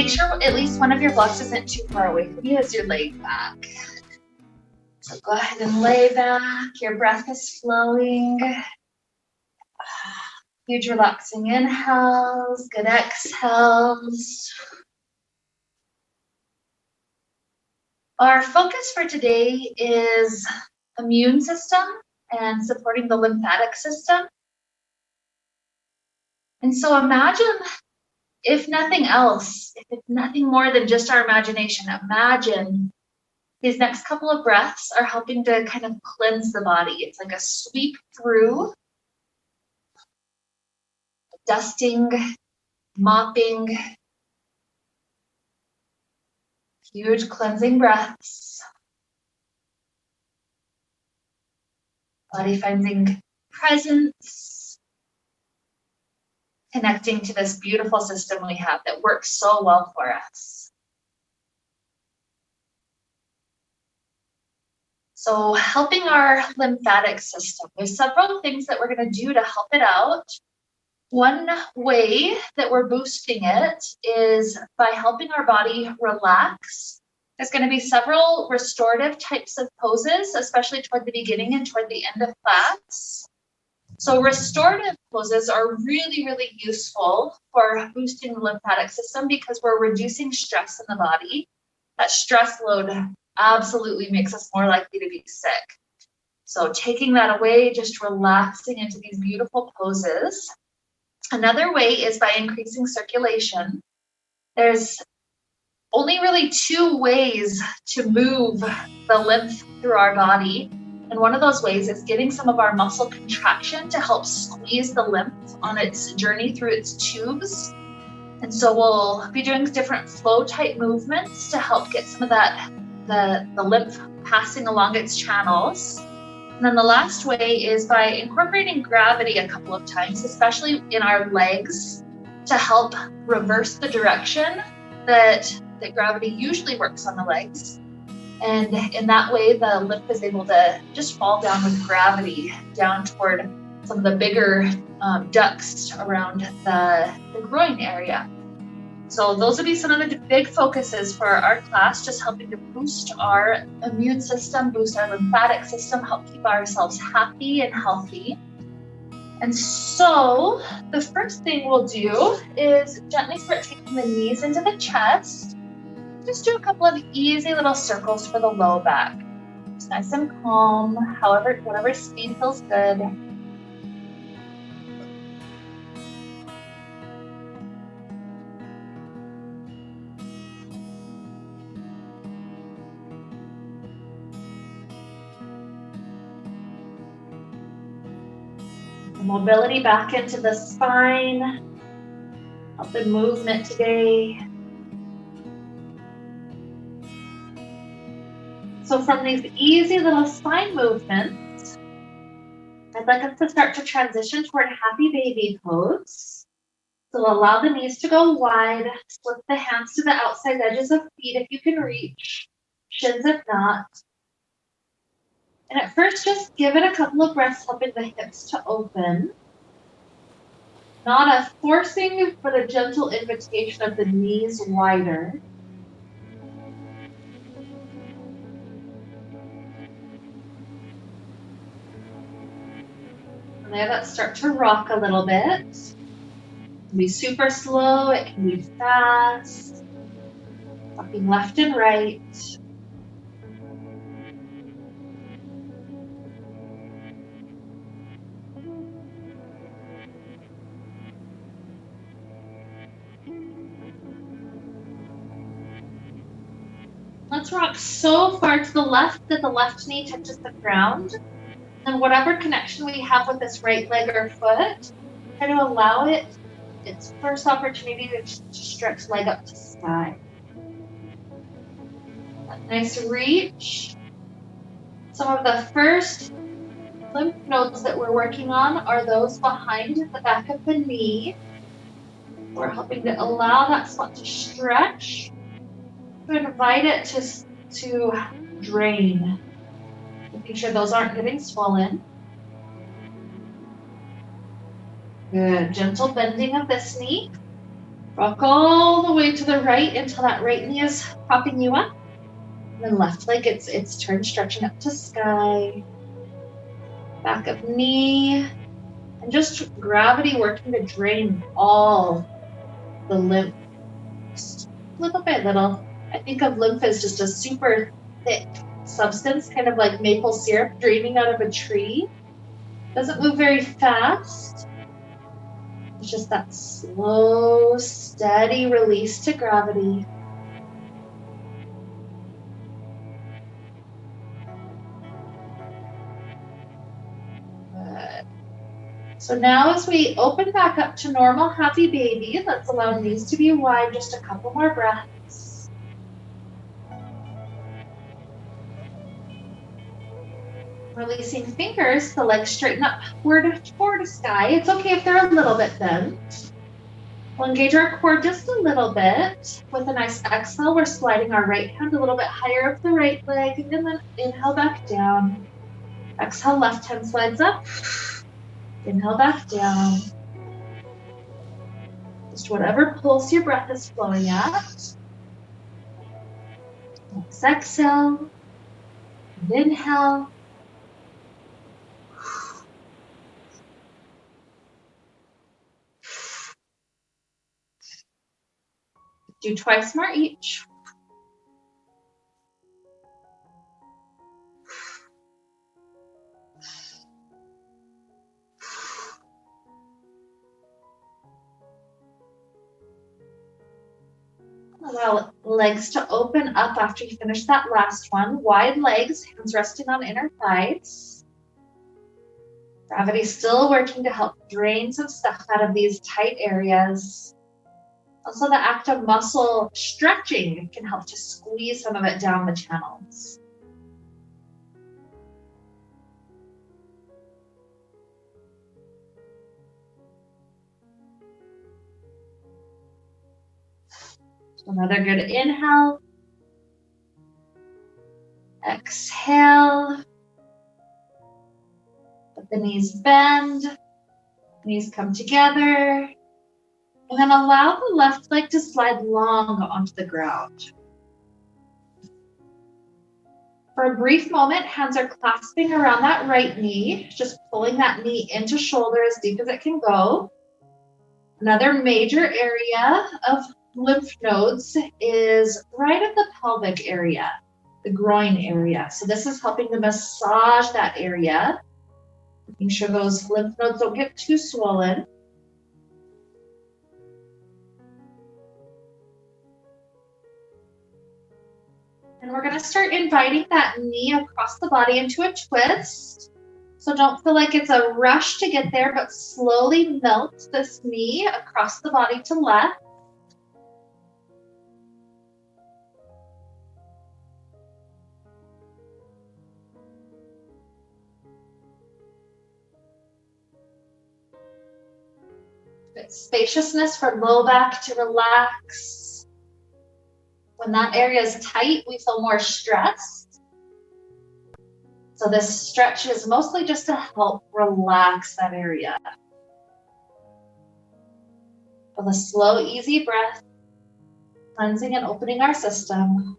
make sure at least one of your blocks isn't too far away from you as you're laying back. So go ahead and lay back. Your breath is flowing. Huge relaxing inhales, good exhales. Our focus for today is immune system and supporting the lymphatic system. And so imagine, if nothing else, if it's nothing more than just our imagination, imagine these next couple of breaths are helping to kind of cleanse the body. It's like a sweep through, dusting, mopping, huge cleansing breaths. Body finding presence, connecting to this beautiful system we have that works so well for us. So helping our lymphatic system, there's several things that we're going to do to help it out. One way that we're boosting it is by helping our body relax. There's going to be several restorative types of poses, especially toward the beginning and toward the end of class. So restorative poses are really, really useful for boosting the lymphatic system because we're reducing stress in the body. That stress load absolutely makes us more likely to be sick. So taking that away, just relaxing into these beautiful poses. Another way is by increasing circulation. There's only really two ways to move the lymph through our body. And one of those ways is getting some of our muscle contraction to help squeeze the lymph on its journey through its tubes. And so we'll be doing different flow type movements to help get some of that, the lymph passing along its channels. And then the last way is by incorporating gravity a couple of times, especially in our legs, to help reverse the direction that gravity usually works on the legs. And in that way, the lymph is able to just fall down with gravity down toward some of the bigger ducts around the groin area. So those would be some of the big focuses for our class, just helping to boost our immune system, boost our lymphatic system, help keep ourselves happy and healthy. And so the first thing we'll do is gently start taking the knees into the chest. Just do a couple of easy little circles for the low back. It's nice and calm, whatever speed feels good. Mobility back into the spine. Help the movement today. So from these easy little spine movements, I'd like us to start to transition toward happy baby pose. So allow the knees to go wide, split the hands to the outside edges of feet if you can reach, shins if not. And at first, just give it a couple of breaths, helping the hips to open. Not a forcing, but a gentle invitation of the knees wider. And there, let's start to rock a little bit. It can be super slow, it can be fast. Rocking left and right. Let's rock so far to the left that the left knee touches the ground. And whatever connection we have with this right leg or foot, try to allow it its first opportunity to stretch leg up to sky. That nice reach. Some of the first lymph nodes that we're working on are those behind the back of the knee. We're helping to allow that spot to stretch. To invite it to drain, making sure those aren't getting swollen. Good, gentle bending of this knee. Rock all the way to the right until that right knee is propping you up. And then left leg, it's turned, stretching up to sky. Back of knee. And just gravity working to drain all the lymph. Just little by little. I think of lymph as just a super thick substance, kind of like maple syrup draining out of a tree. Doesn't move very fast. It's just that slow, steady release to gravity. Good. So now as we open back up to normal happy baby, let's allow knees to be wide, just a couple more breaths. Releasing fingers, the legs straighten up toward the sky. It's okay if they're a little bit bent. We'll engage our core just a little bit. With a nice exhale, we're sliding our right hand a little bit higher up the right leg, and then inhale back down. Exhale, left hand slides up. Inhale back down. Just whatever pulse your breath is flowing at. Next exhale. And inhale. Do twice more each. Allow legs to open up after you finish that last one. Wide legs, hands resting on inner thighs. Gravity still working to help drain some stuff out of these tight areas. Also, the act of muscle stretching can help to squeeze some of it down the channels. So another good inhale. Exhale. Let the knees bend. Knees come together. And then allow the left leg to slide long onto the ground. For a brief moment, hands are clasping around that right knee, just pulling that knee into shoulder as deep as it can go. Another major area of lymph nodes is right at the pelvic area, the groin area. So this is helping to massage that area, making sure those lymph nodes don't get too swollen. And we're going to start inviting that knee across the body into a twist. So don't feel like it's a rush to get there, but slowly melt this knee across the body to left. Good spaciousness for low back to relax. When that area is tight, we feel more stressed. So this stretch is mostly just to help relax that area. With a slow, easy breath, cleansing and opening our system.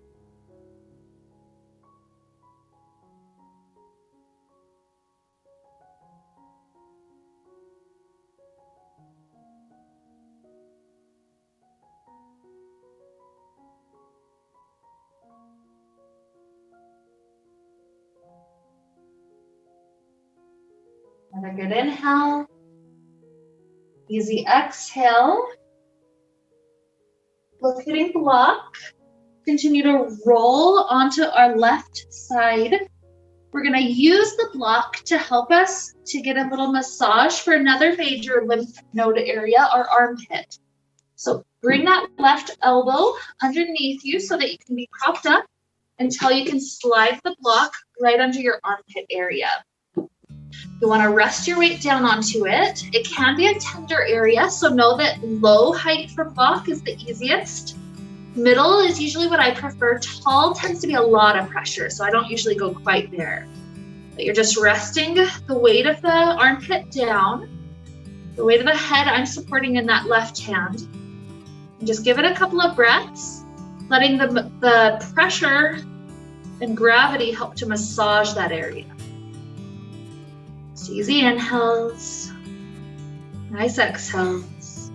Another good inhale. Easy exhale. Locating block. Continue to roll onto our left side. We're going to use the block to help us to get a little massage for another major lymph node area, our armpit. So bring that left elbow underneath you so that you can be propped up until you can slide the block right under your armpit area. You want to rest your weight down onto it. It can be a tender area, so know that low height for block is the easiest. Middle is usually what I prefer. Tall tends to be a lot of pressure, so I don't usually go quite there. But you're just resting the weight of the armpit down. The weight of the head I'm supporting in that left hand. And just give it a couple of breaths, letting the pressure and gravity help to massage that area. So easy inhales, nice exhales.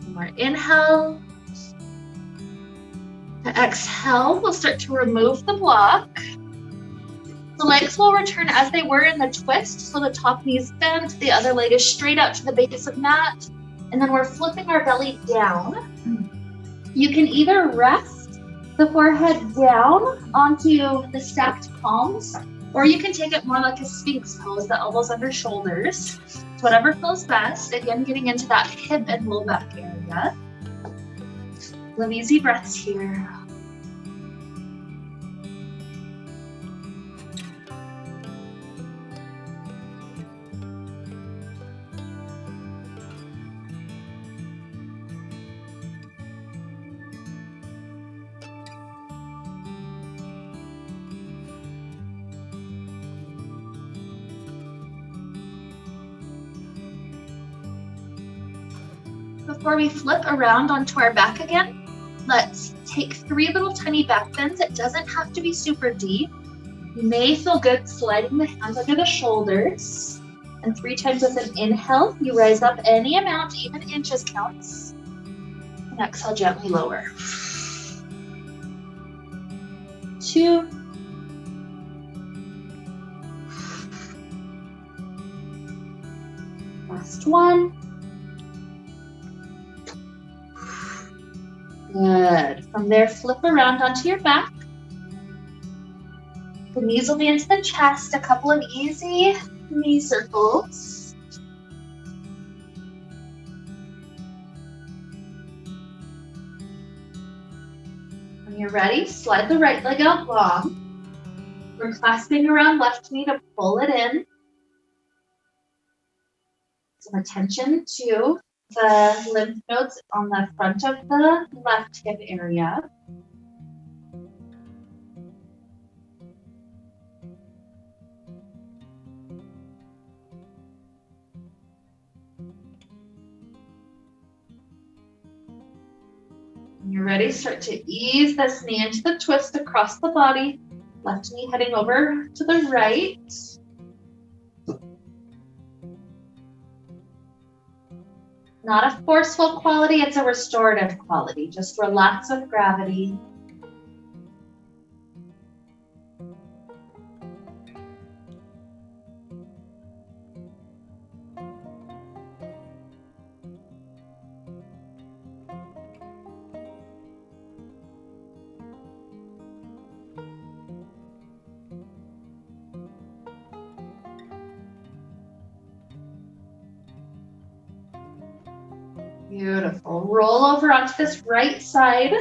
One more inhale. To exhale, we'll start to remove the block. The legs will return as they were in the twist, so the top knee is bent, the other leg is straight out to the base of mat, and then we're flipping our belly down. You can either rest the forehead down onto the stacked palms, or you can take it more like a Sphinx pose, the elbows under shoulders. It's whatever feels best. Again, getting into that hip and low back area. Live easy breaths here. Before we flip around onto our back again, let's take 3 little tiny back bends. It doesn't have to be super deep. You may feel good sliding the hands under the shoulders. And 3 times with an inhale, you rise up any amount, even inches counts. And exhale, gently lower. 2. Last 1. Good. From there, flip around onto your back. The knees will be into the chest, a couple of easy knee circles. When you're ready, slide the right leg out long. We're clasping around left knee to pull it in. Some attention to the lymph nodes on the front of the left hip area. When you're ready, start to ease this knee into the twist across the body. Left knee heading over to the right. Not a forceful quality, it's a restorative quality. Just relax with gravity. Beautiful. Roll over onto this right side.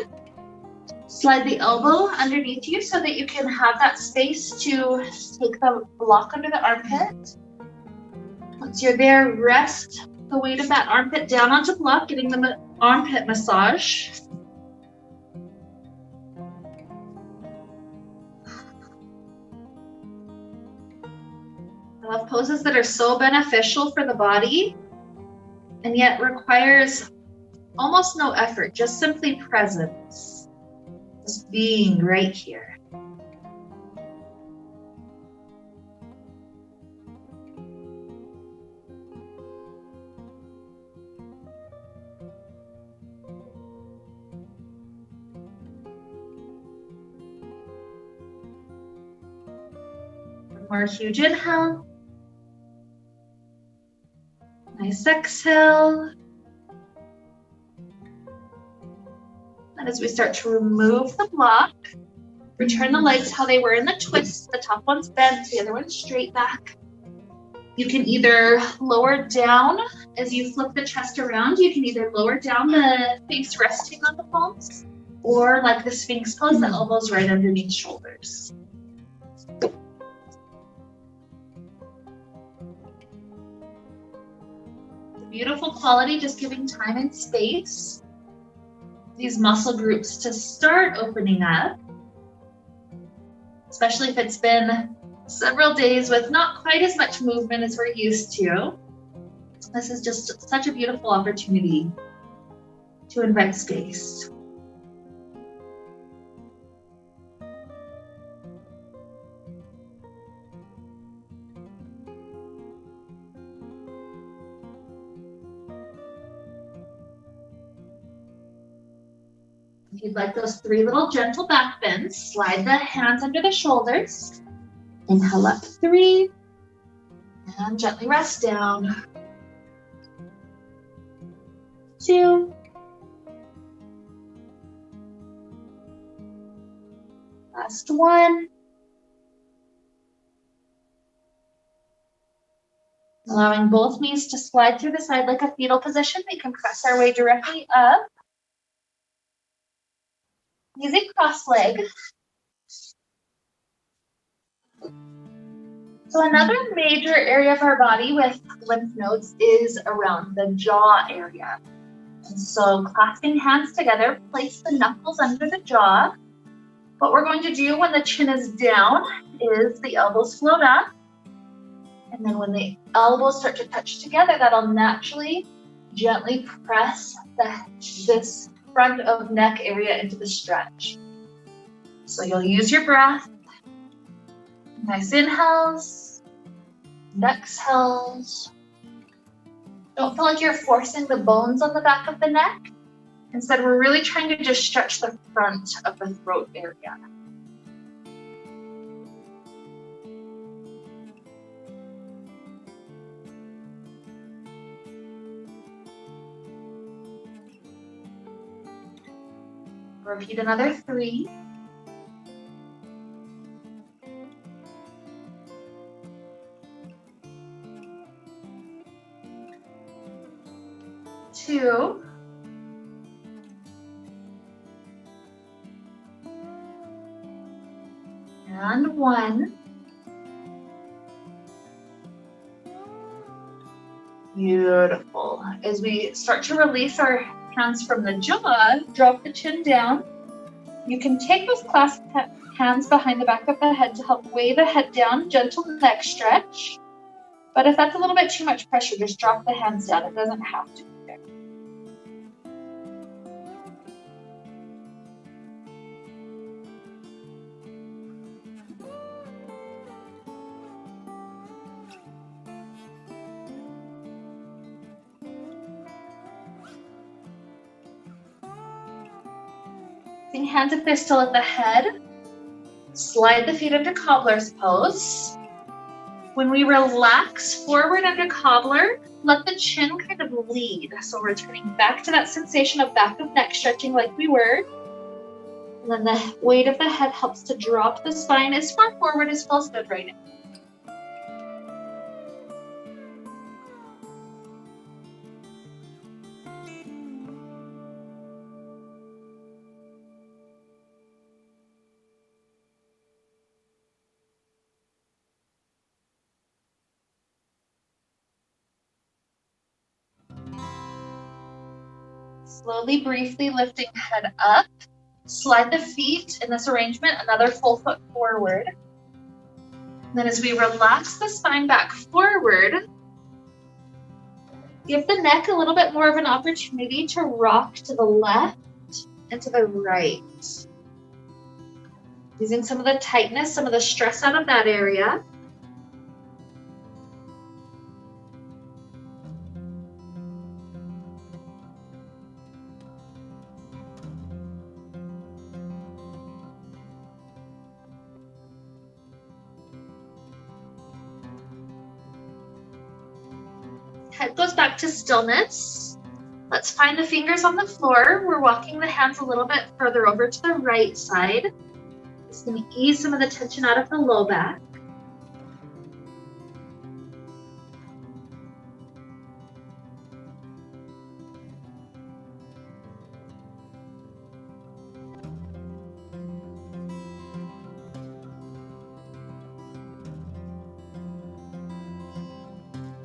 Slide the elbow underneath you so that you can have that space to take the block under the armpit. Once you're there, rest the weight of that armpit down onto block, getting the armpit massage. I love poses that are so beneficial for the body and yet requires almost no effort, just simply presence, just being right here. One more huge inhale. Nice exhale. And as we start to remove the block, return the legs how they were in the twist. The top one's bent, the other one's straight back. You can either lower down as you flip the chest around. You can either lower down the face resting on the palms, or like the Sphinx pose, the elbows right underneath shoulders. Beautiful quality, just giving time and space. these muscle groups to start opening up, especially if it's been several days with not quite as much movement as we're used to. This is just such a beautiful opportunity to invite space. If you'd like those 3 little gentle back bends, slide the hands under the shoulders. Inhale up 3, and gently rest down. 2. Last 1. Allowing both knees to slide through the side like a fetal position. We can press our way directly up. Using cross leg. So another major area of our body with lymph nodes is around the jaw area. And so clasping hands together, place the knuckles under the jaw. What we're going to do when the chin is down is the elbows float up. And then when the elbows start to touch together, that'll naturally gently press this front of neck area into the stretch. So you'll use your breath. Nice inhales and exhales. Don't feel like you're forcing the bones on the back of the neck. Instead, we're really trying to just stretch the front of the throat area. Repeat another 3. 2. And 1. Beautiful. As we start to release our hands from the jaw, drop the chin down. You can take those clasped hands behind the back of the head to help weigh the head down, gentle neck stretch. But if that's a little bit too much pressure, just drop the hands down. It doesn't have to be there. Hands if they're still at the head. Slide the feet into cobbler's pose. When we relax forward under cobbler, let the chin kind of lead. So returning back to that sensation of back of neck stretching like we were. And then the weight of the head helps to drop the spine as far forward as feels good right now. Slowly, briefly lifting head up. Slide the feet in this arrangement, another full foot forward. And then as we relax the spine back forward, give the neck a little bit more of an opportunity to rock to the left and to the right. Using some of the tightness, some of the stress out of that area. Head goes back to stillness. Let's find the fingers on the floor. We're walking the hands a little bit further over to the right side. Just going to ease some of the tension out of the low back.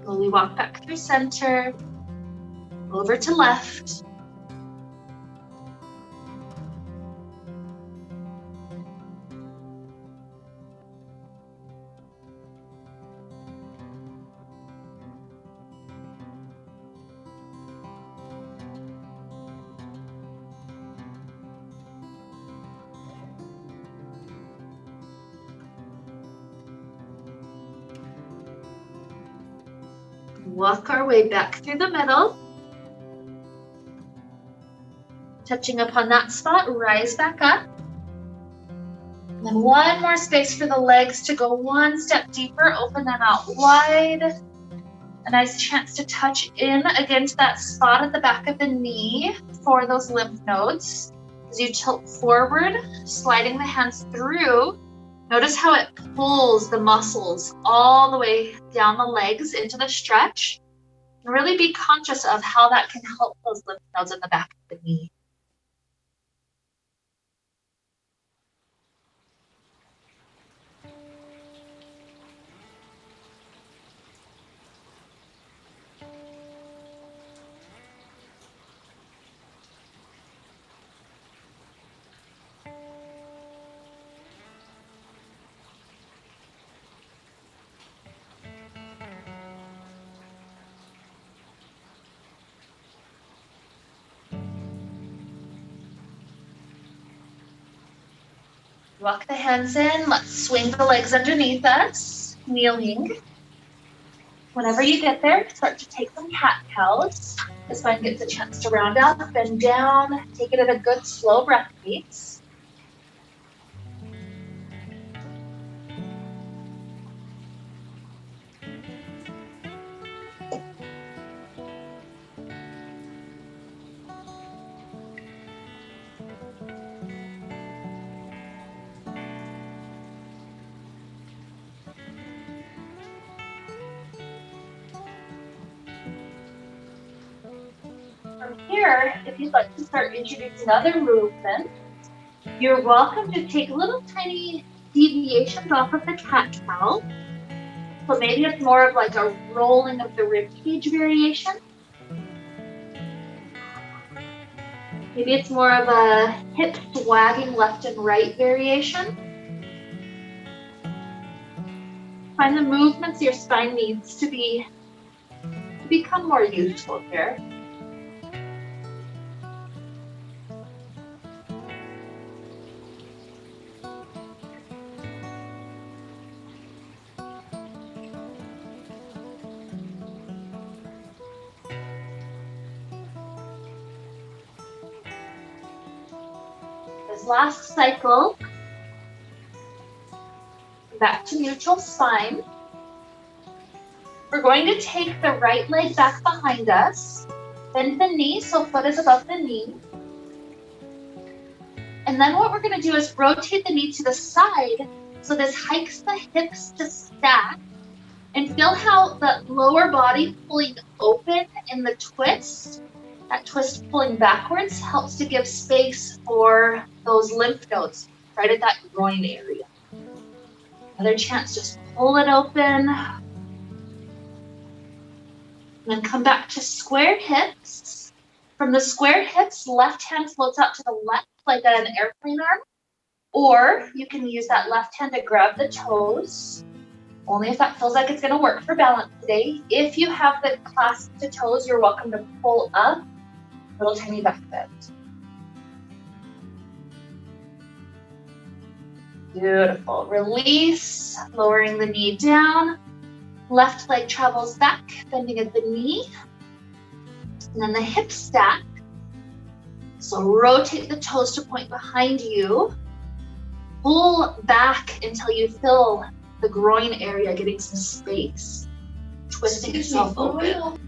Slowly walk back through center, over to left. Walk our way back through the middle. Touching upon that spot, rise back up. And then one more space for the legs to go one step deeper, open them out wide. A nice chance to touch in against that spot at the back of the knee for those lymph nodes. As you tilt forward, sliding the hands through, notice how it pulls the muscles all the way down the legs into the stretch. And really be conscious of how that can help those lymph nodes in the back of the knee. Walk the hands in. Let's swing the legs underneath us, kneeling. Whenever you get there, start to take some cat-cows. The spine gets a chance to round up, bend down. Take it at a good slow breath pace. From here, if you'd like to start introducing other movements, you're welcome to take little tiny deviations off of the cat-cow. So maybe it's more of like a rolling of the rib cage variation. Maybe it's more of a hip wagging left and right variation. Find the movements your spine needs to become more useful here. This last cycle, back to neutral spine. We're going to take the right leg back behind us, bend the knee so foot is above the knee. And then what we're going to do is rotate the knee to the side so this hikes the hips to stack. And feel how the lower body pulling open in the twist, that twist pulling backwards helps to give space for those lymph nodes right at that groin area. Another chance, just pull it open. And then come back to square hips. From the square hips, left hand floats out to the left like an airplane arm. Or you can use that left hand to grab the toes. Only if that feels like it's going to work for balance today. If you have the clasp to toes, you're welcome to pull up, little tiny back bend. Beautiful. Release, lowering the knee down. Left leg travels back, bending at the knee. And then the hip stack. So rotate the toes to point behind you. Pull back until you feel the groin area getting some space. Twisting yourself open.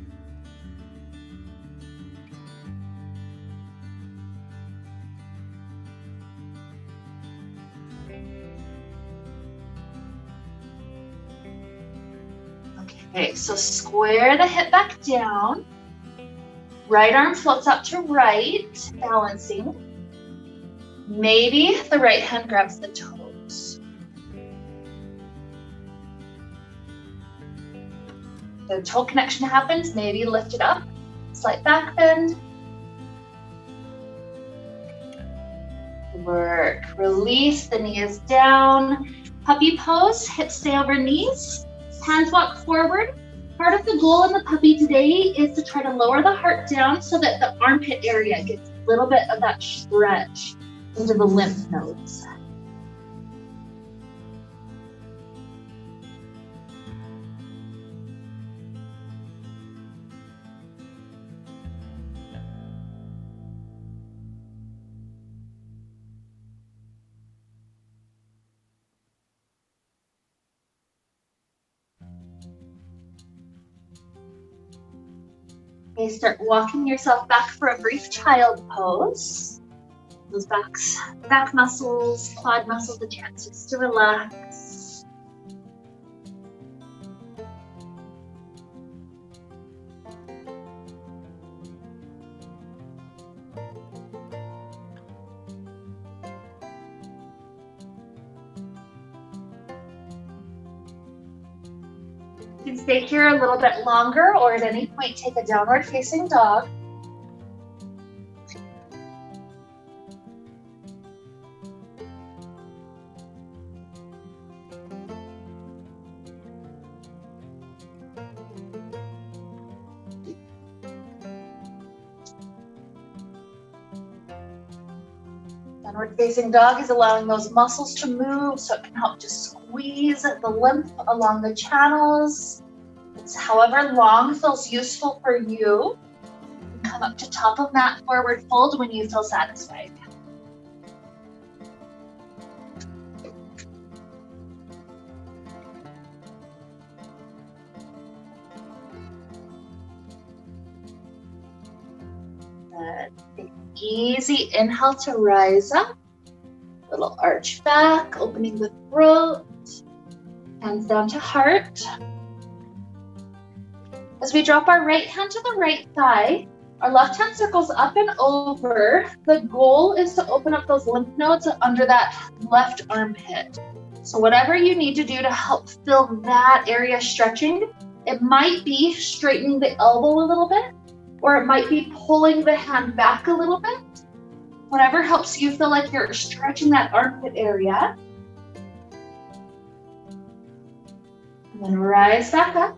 Okay, so square the hip back down. Right arm floats out to right, balancing. Maybe the right hand grabs the toes. The toe connection happens, maybe lift it up, slight back bend. Work, release, the knee is down. Puppy pose, hips stay over knees, hands walk forward. Part of the goal in the puppy today is to try to lower the heart down so that the armpit area gets a little bit of that stretch into the lymph nodes. Okay, start walking yourself back for a brief child pose. Those back muscles, quad muscles, a chance just to relax. You can stay here a little bit longer, or at any point take a downward facing dog. Downward facing dog is allowing those muscles to move, so it can help to squeeze the lymph along the channels. It's however long feels useful for you. You can come up to top of that forward fold when you feel satisfied. Good. Easy inhale to rise up. Little arch back, opening the throat. Hands down to heart. As we drop our right hand to the right thigh, our left hand circles up and over. The goal is to open up those lymph nodes under that left armpit. So whatever you need to do to help fill that area stretching, it might be straightening the elbow a little bit, or it might be pulling the hand back a little bit. Whatever helps you feel like you're stretching that armpit area. And then rise back up.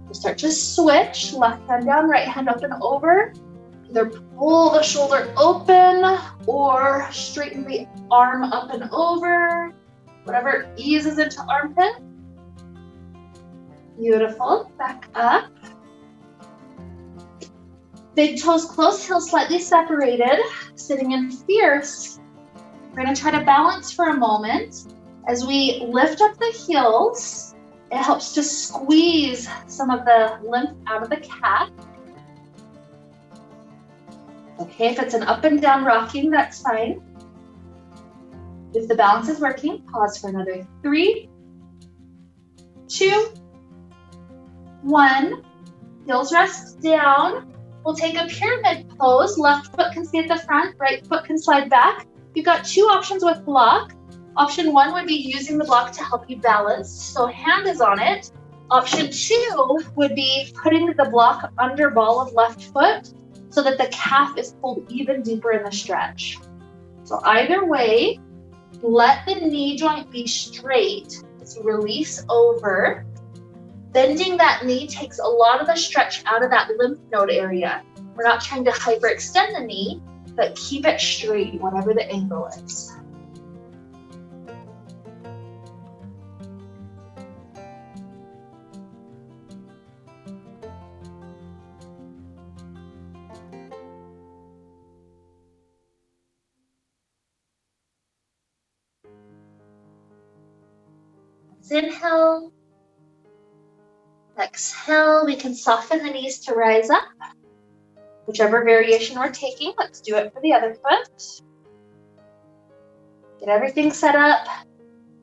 We'll start to switch, left hand down, right hand up and over. Either pull the shoulder open or straighten the arm up and over. Whatever eases into armpit. Beautiful, back up. Big toes close, heels slightly separated, sitting in fierce. We're gonna try to balance for a moment. As we lift up the heels, it helps to squeeze some of the lymph out of the calf. Okay, if it's an up and down rocking, that's fine. If the balance is working, pause for another 3, 2, 1. Heels rest down. We'll take a pyramid pose. Left foot can stay at the front, right foot can slide back. You've got 2 options with block. Option 1 would be using the block to help you balance, so hand is on it. Option 2 would be putting the block under ball of left foot so that the calf is pulled even deeper in the stretch. So either way, let the knee joint be straight as you release over. Bending that knee takes a lot of the stretch out of that lymph node area. We're not trying to hyperextend the knee, but keep it straight, whatever the angle is. Inhale. Exhale, we can soften the knees to rise up. Whichever variation we're taking, let's do it for the other foot. Get everything set up.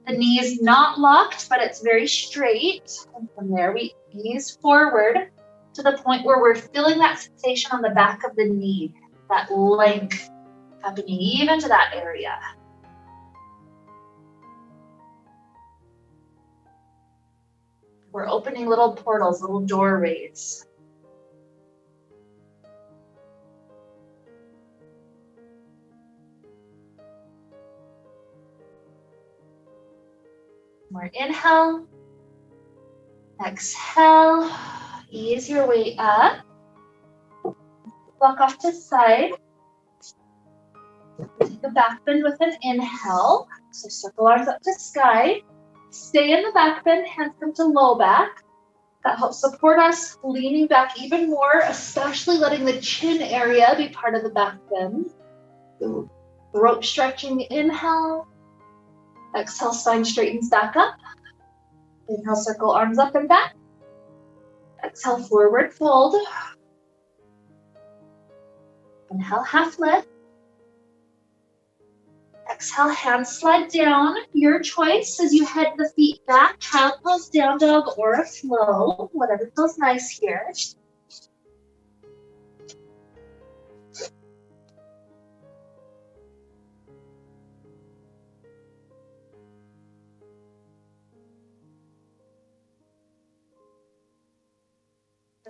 The knee is not locked, but it's very straight. And from there, we ease forward to the point where we're feeling that sensation on the back of the knee, that length happening even to that area. We're opening little portals, little doorways. More inhale. Exhale. Ease your way up. Walk off to the side. Take a back bend with an inhale. So circle arms up to sky. Stay in the back bend, hands come to low back. That helps support us leaning back even more, especially letting the chin area be part of the back bend. Throat stretching, inhale. Exhale, spine straightens back up. Inhale, circle arms up and back. Exhale, forward fold. Inhale, half lift. Exhale, hands slide down. Your choice as you head the feet back, child pose, down dog, or a flow, whatever feels nice here. As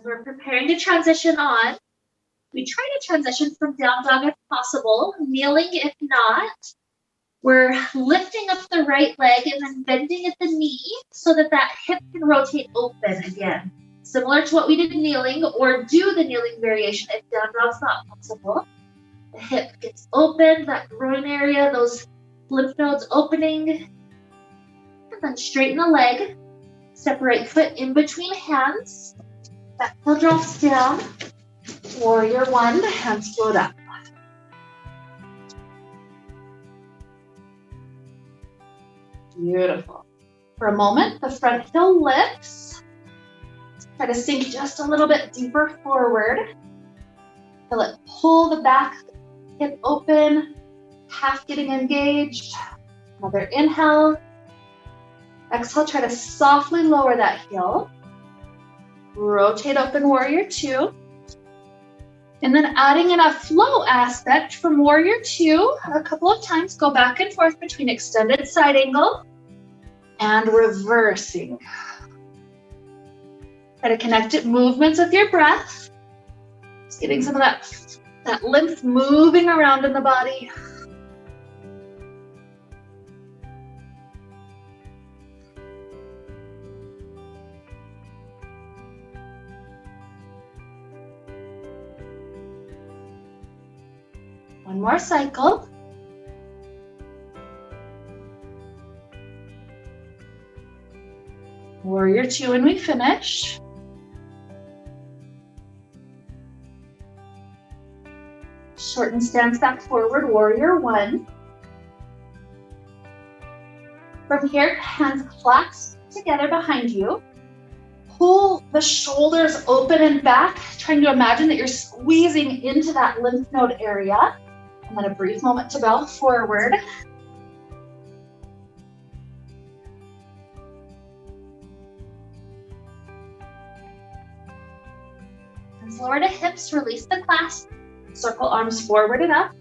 we're preparing to transition on, we try to transition from down dog if possible, kneeling if not. We're lifting up the right leg and then bending at the knee so that that hip can rotate open again. Similar to what we did kneeling, or do the kneeling variation if down dog's not possible. The hip gets open, that groin area, those lymph nodes opening. And then straighten the leg. Step right foot in between hands. Back heel drops down. Warrior one, hands float up. Beautiful. For a moment, the front heel lifts. Try to sink just a little bit deeper forward. Feel it pull the back hip open, half getting engaged. Another inhale. Exhale, try to softly lower that heel. Rotate open, warrior two. And then adding in a flow aspect from warrior two, a couple of times, go back and forth between extended side angle and reversing. Try to connect it movements with your breath. Just getting some of that lymph moving around in the body. One more cycle. Warrior two when we finish. Shorten stance back forward, warrior one. From here, hands clasp together behind you. Pull the shoulders open and back, trying to imagine that you're squeezing into that lymph node area. And then a brief moment to bow forward. Hands lower to hips, release the clasp. Circle arms forward and up.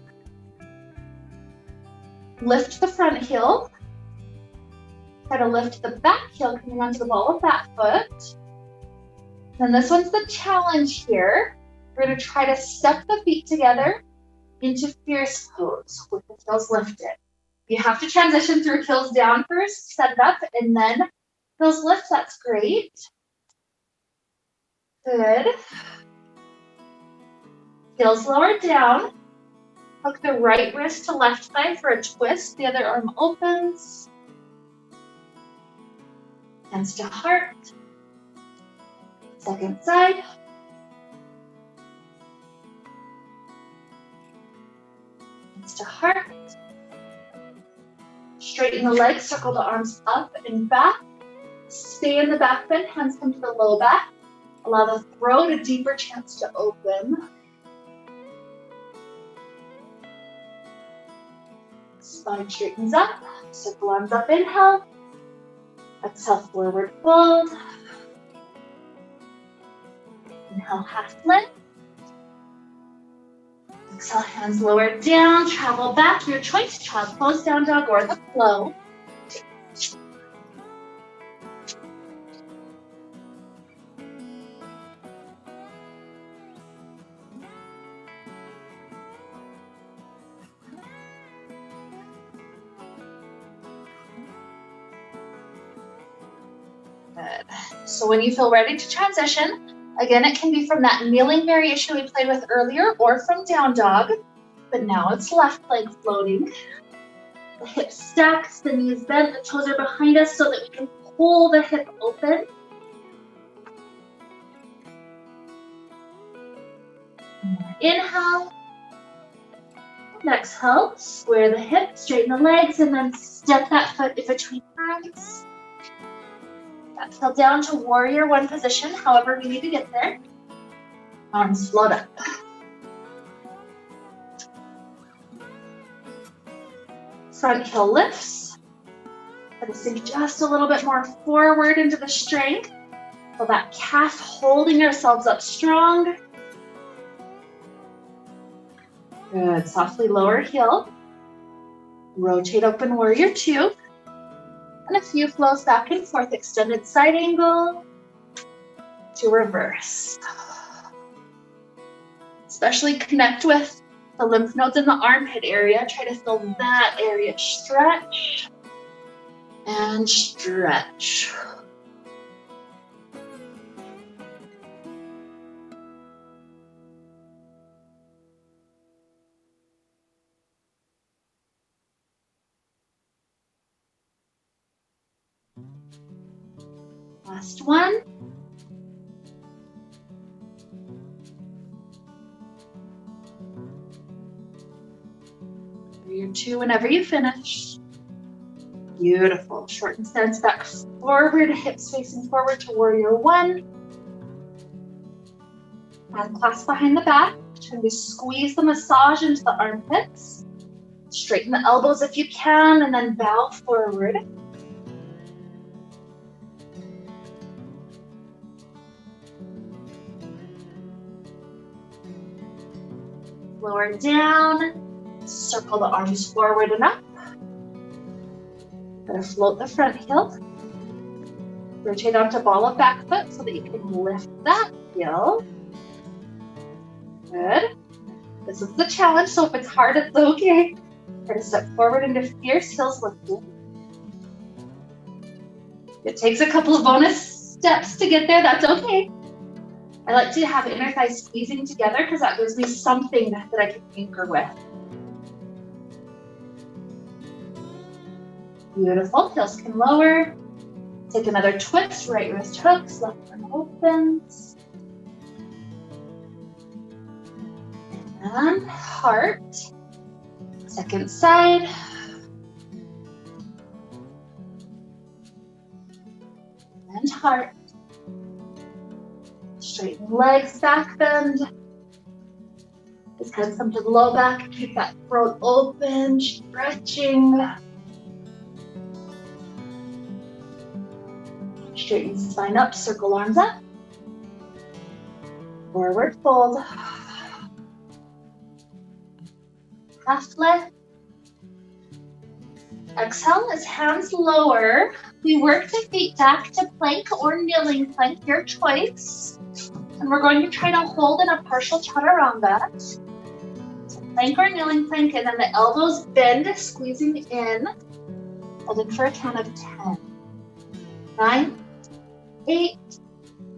Lift the front heel. Try to lift the back heel, coming onto the ball of that foot. And this one's the challenge here. We're going to try to step the feet together into fierce pose with the heels lifted. You have to transition through heels down first, set it up, and then heels lift. That's great. Good. Heels lower down. Hook the right wrist to left thigh for a twist. The other arm opens. Hands to heart. Second side. Hands to heart. Straighten the legs, circle the arms up and back. Stay in the back bend, hands come to the low back. Allow the throat a deeper chance to open. Spine straightens up, circle arms up, inhale. Exhale, forward fold. Inhale, half lift. Exhale, hands lower down, travel back. Your choice, child pose, down dog, or the flow. Good. So when you feel ready to transition, again, it can be from that kneeling variation we played with earlier or from down dog, but now it's left leg floating. The hip stacks, the knees bent, the toes are behind us so that we can pull the hip open. Inhale. And exhale, square the hip, straighten the legs, and then step that foot in between hands. Exhale down to warrior one position, however we need to get there. Arms float up. front heel lifts. Try to sink just a little bit more forward into the strength. Feel that calf holding ourselves up strong. Good. Softly lower heel. Rotate open warrior two. And a few flows back and forth. Extended side angle to reverse. Especially connect with the lymph nodes in the armpit area. Try to feel that area stretch and stretch. Last one. Warrior two whenever you finish. Beautiful. Shorten stance back forward, hips facing forward to warrior one. And clasp behind the back. Trying to squeeze the massage into the armpits. Straighten the elbows if you can, and then bow forward. Lower down. Circle the arms forward and up. Gonna float the front heel. Rotate onto ball of back foot so that you can lift that heel. Good. This is the challenge, so if it's hard, it's okay. Try to step forward into fierce heels lifting. It takes a couple of bonus steps to get there, that's okay. I like to have inner thighs squeezing together because that gives me something that I can anchor with. Beautiful, heels can lower. Take another twist, right wrist hooks, left arm opens. And heart. Second side. And heart. Straighten legs, back bend. Just head some to the low back. Keep that throat open, stretching. Straighten spine up, circle arms up. Forward fold. Half lift. Exhale as hands lower. We work the feet back to plank or kneeling plank, your choice. And we're going to try to hold in a partial chaturanga. So plank or kneeling plank, and then the elbows bend, squeezing in. Holding for a count of 10. 9, 8,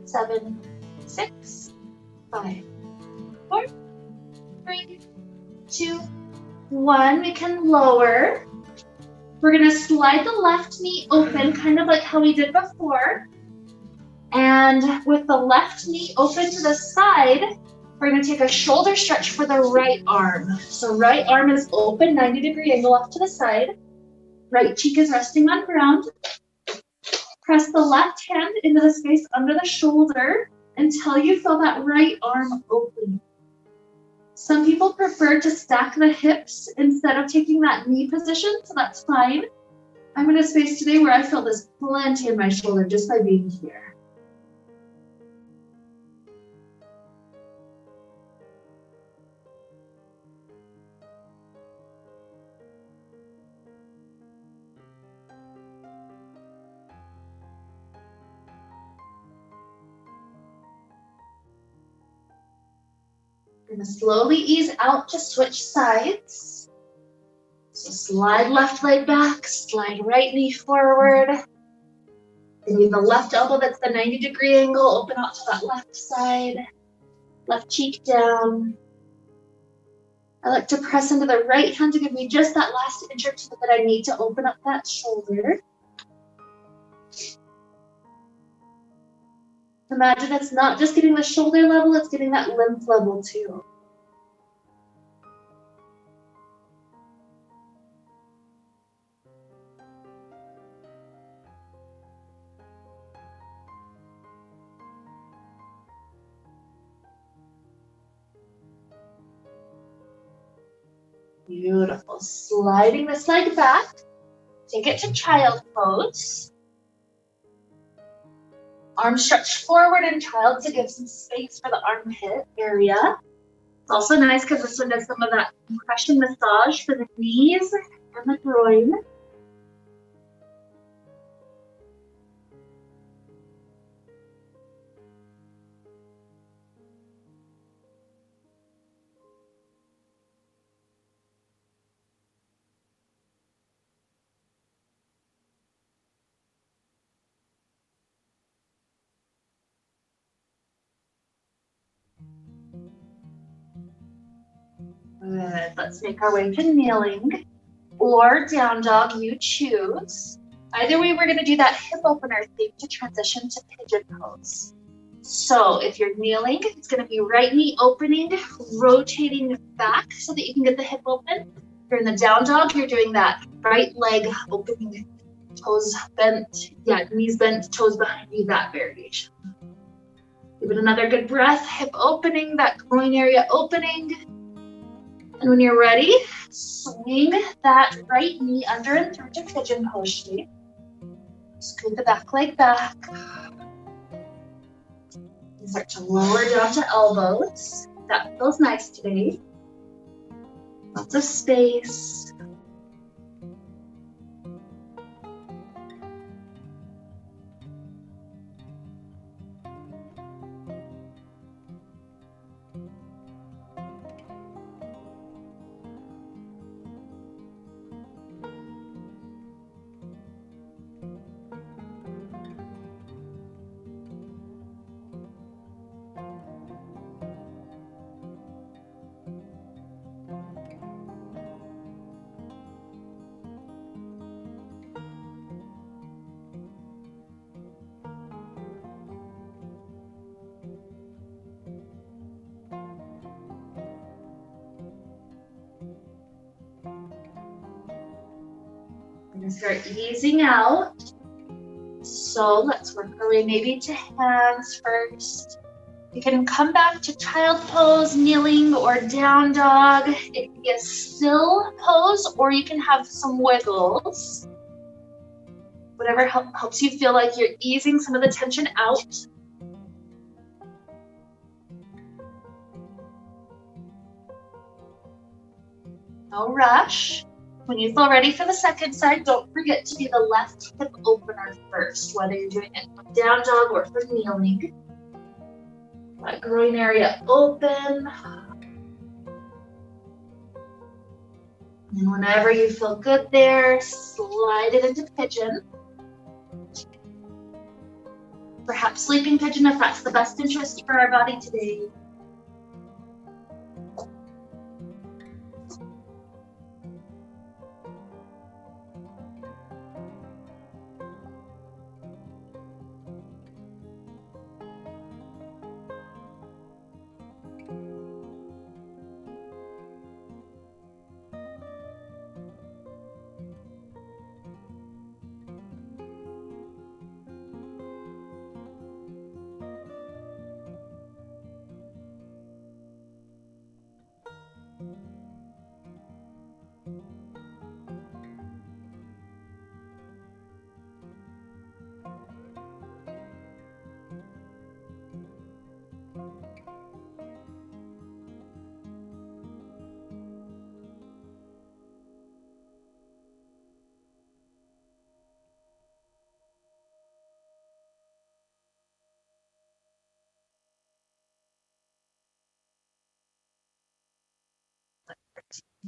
7, 6, 5, 4, 3, 2, 1. We can lower. We're gonna slide the left knee open, kind of like how we did before. And with the left knee open to the side, we're gonna take a shoulder stretch for the right arm. So right arm is open, 90-degree angle off to the side. Right cheek is resting on ground. Press the left hand into the space under the shoulder until you feel that right arm open. Some people prefer to stack the hips instead of taking that knee position, so that's fine. I'm in a space today where I feel this plenty in my shoulder just by being here. We're gonna slowly ease out to switch sides. So slide left leg back, slide right knee forward. And leave the left elbow that's the 90-degree angle, open out to that left side. Left cheek down. I like to press into the right hand to give me just that last inch or two that I need to open up that shoulder. Imagine it's not just getting the shoulder level, it's getting that lymph level too. Beautiful. Sliding this leg back. Take it to child pose. Arms stretched forward in child to give some space for the armpit area. It's also nice because this one does some of that compression massage for the knees and the groin. Good. Let's make our way to kneeling or down dog, you choose. Either way, we're going to do that hip opener thing to transition to pigeon pose. So if you're kneeling, it's going to be right knee opening, rotating back so that you can get the hip open. If you're in the down dog, you're doing that right leg opening, toes bent, knees bent, toes behind you, that variation. Give it another good breath, hip opening, that groin area opening. And when you're ready, swing that right knee under and through to pigeon pose shape. Scoot the back leg back. And start to lower down to elbows. That feels nice today. Lots of space. We're going to start easing out. So let's work our way maybe to hands first. You can come back to child pose, kneeling, or down dog. It can be a still pose, or you can have some wiggles. Whatever helps you feel like you're easing some of the tension out. No rush. When you feel ready for the second side, don't forget to do the left hip opener first, whether you're doing it for down dog or for kneeling. That groin area open. And whenever you feel good there, slide it into pigeon. Perhaps sleeping pigeon if that's the best interest for our body today.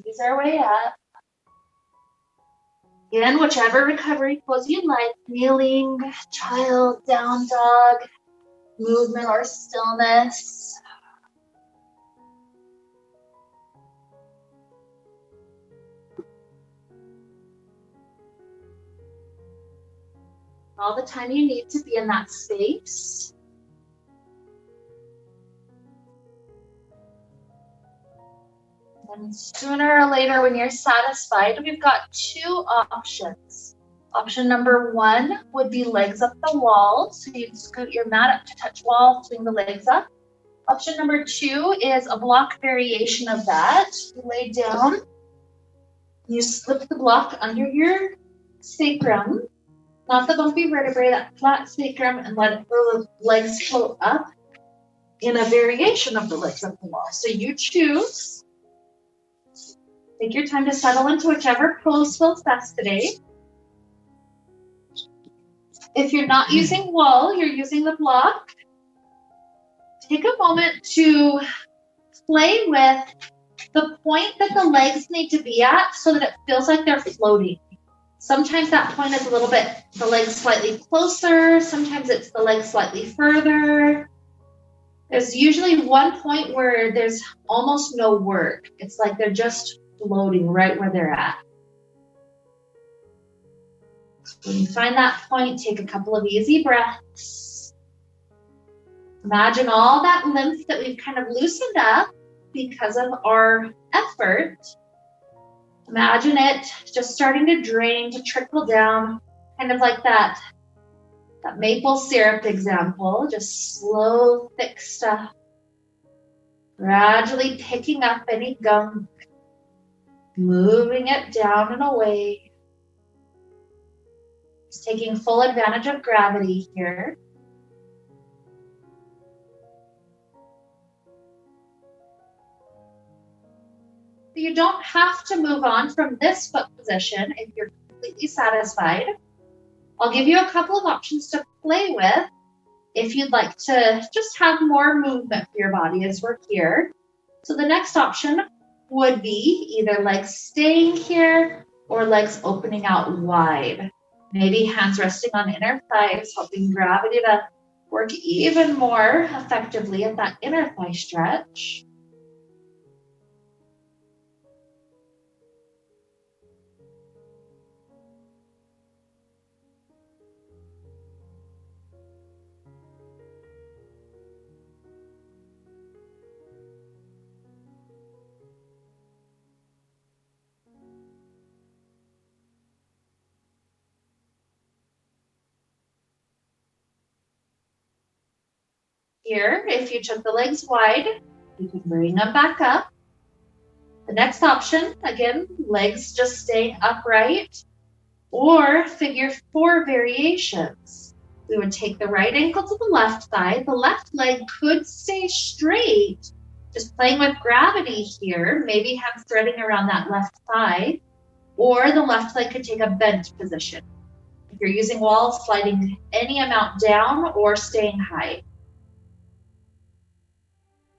Ease our way up. Again, whichever recovery pose you like, kneeling, child, down dog, movement or stillness. All the time you need to be in that space. And sooner or later, when you're satisfied, we've got two options. Option number one would be legs up the wall. So you'd scoot your mat up to touch wall, swing the legs up. Option number two is a block variation of that. You lay down, You slip the block under your sacrum, not the bumpy vertebrae, that flat sacrum, and let the legs float up in a variation of the legs up the wall. So you choose. Take your time to settle into whichever pose feels best today. If you're not using wall, you're using the block. Take a moment to play with the point that the legs need to be at so that it feels like they're floating. Sometimes that point is a little bit, the legs slightly closer. Sometimes it's the legs slightly further. There's usually one point where there's almost no work. It's like they're just floating right where they're at. When you find that point, take a couple of easy breaths. Imagine all that lymph that we've kind of loosened up because of our effort. Imagine it just starting to drain, to trickle down, kind of like that maple syrup example, just slow, thick stuff. Gradually picking up any gunk, moving it down and away. Just taking full advantage of gravity here. You don't have to move on from this foot position if you're completely satisfied. I'll give you a couple of options to play with if you'd like to just have more movement for your body as we're here. So the next option would be either legs staying here or legs opening out wide. Maybe hands resting on inner thighs, helping gravity to work even more effectively at that inner thigh stretch. Here, if you took the legs wide, you can bring them back up. The next option, again, legs just staying upright, or figure 4 variations. We would take the right ankle to the left thigh. The left leg could stay straight, just playing with gravity here, maybe hands threading around that left thigh, or the left leg could take a bent position. If you're using walls, sliding any amount down or staying high.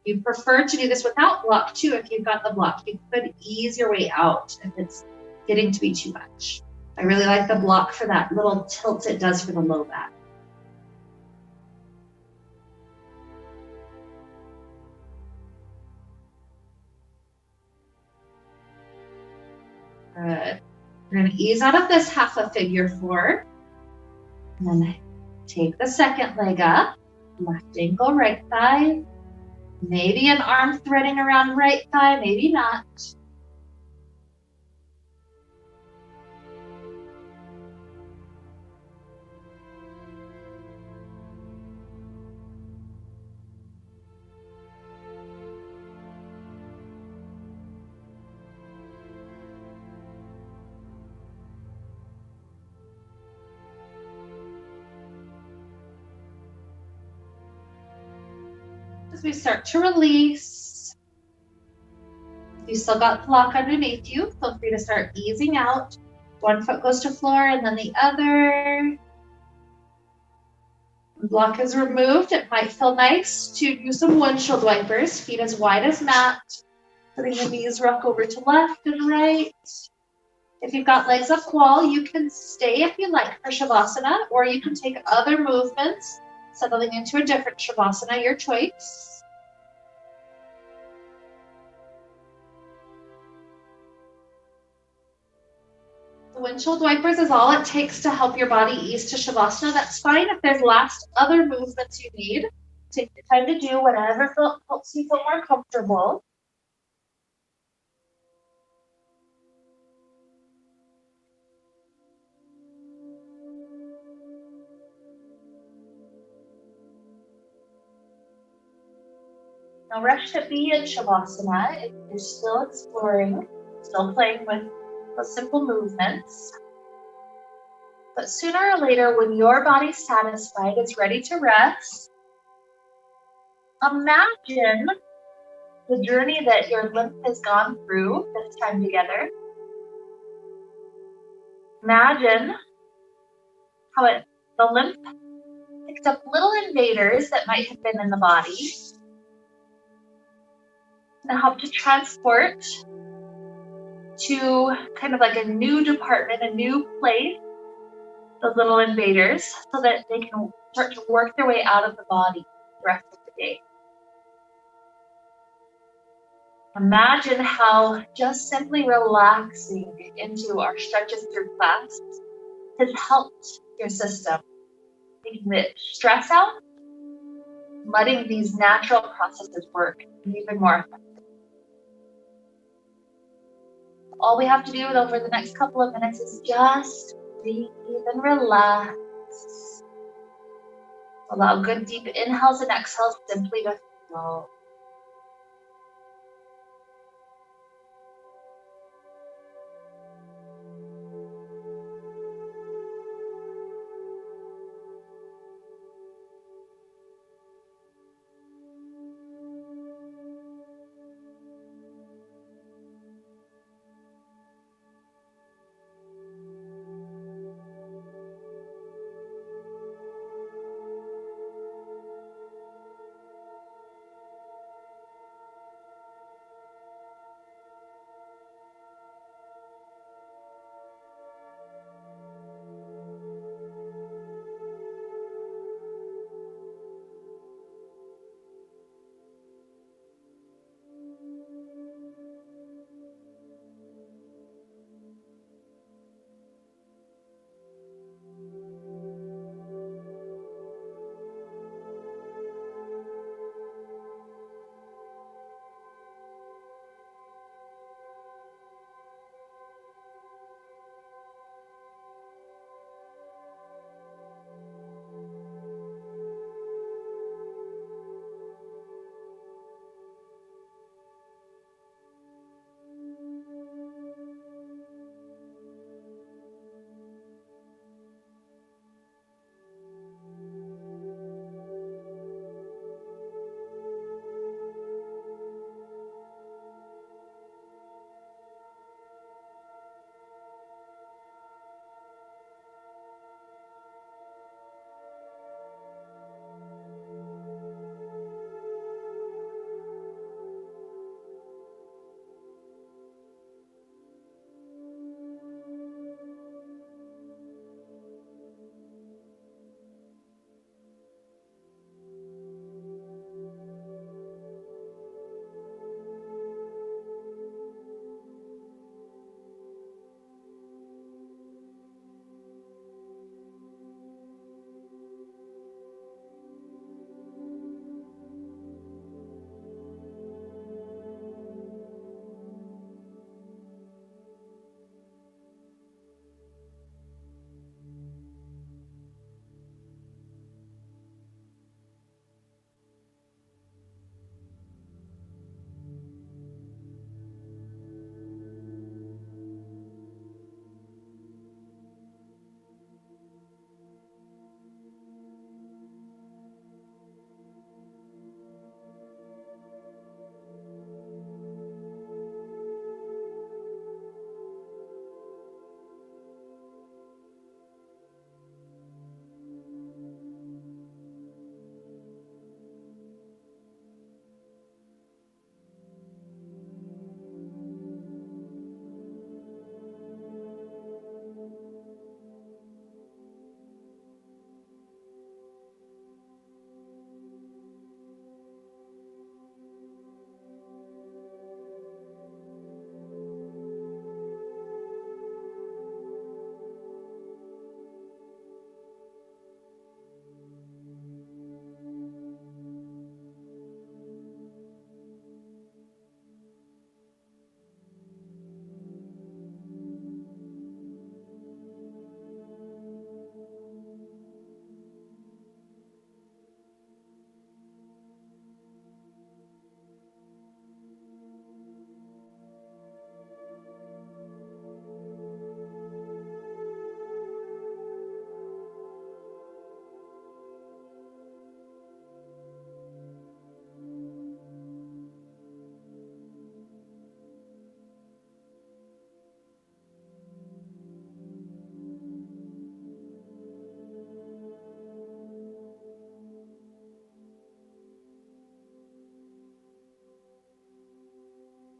You prefer to do this without block too. If you've got the block, you could ease your way out if it's getting to be too much. I really like the block for that little tilt it does for the low back. Good. We're going to ease out of this Hatha figure 4. And then take the second leg up. Left ankle, right thigh. Maybe an arm threading around right thigh, maybe not. As we start to release, if you still got the block underneath you, feel free to start easing out. One foot goes to floor and then the other. When block is removed, it might feel nice to use some windshield wipers, feet as wide as mat, putting the knees rock over to left and right. If you've got legs up wall, you can stay if you like for Shavasana, or you can take other movements, settling into a different Shavasana, your choice. The windshield wipers is all it takes to help your body ease to Shavasana. That's fine if there's other movements you need. Take your time to do whatever helps you feel more comfortable. No rush to be in Shavasana if you're still exploring, still playing with those simple movements. But sooner or later, when your body's satisfied, it's ready to rest, imagine the journey that your lymph has gone through this time together. Imagine how the lymph picked up little invaders that might have been in the body and helped to transport to kind of like a new department, a new place, those little invaders, so that they can start to work their way out of the body the rest of the day. Imagine how just simply relaxing into our stretches through class has helped your system, taking the stress out, letting these natural processes work even more effectively. All we have to do over the next couple of minutes is just breathe and relax. Allow good deep inhales and exhales simply to flow.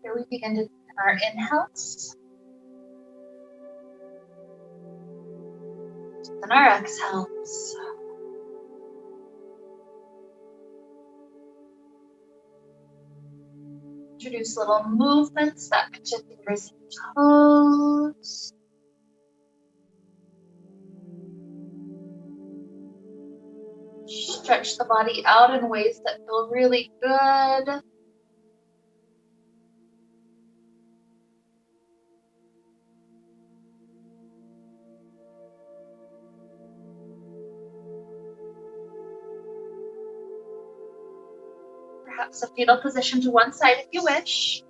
Here we begin to our inhales and our exhales. Introduce little movements that catch your fingers and toes. Stretch the body out in ways that feel really good. Perhaps a fetal position to one side if you wish.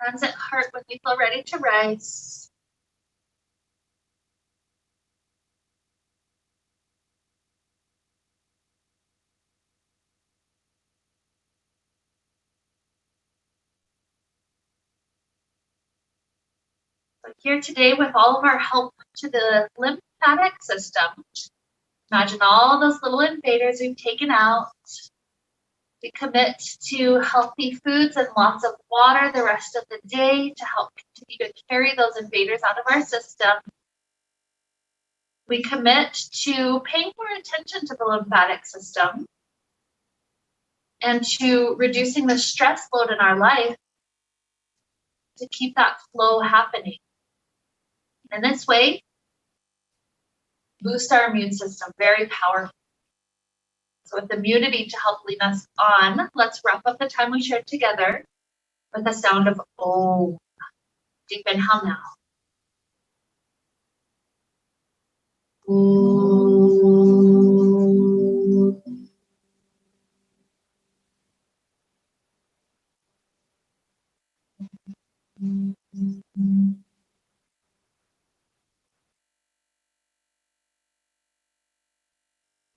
Hands at heart when you feel ready to rise. So here today with all of our help to the lymphatic system, imagine all those little invaders we've taken out. We commit to healthy foods and lots of water the rest of the day to help continue to carry those invaders out of our system. We commit to paying more attention to the lymphatic system and to reducing the stress load in our life to keep that flow happening. And this way, boost our immune system very powerfully. So with immunity to help lead us on, let's wrap up the time we shared together with the sound of Om. Deep inhale now.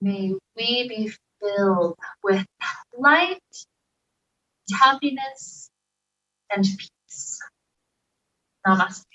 May we be filled with light, happiness, and peace. Namaste.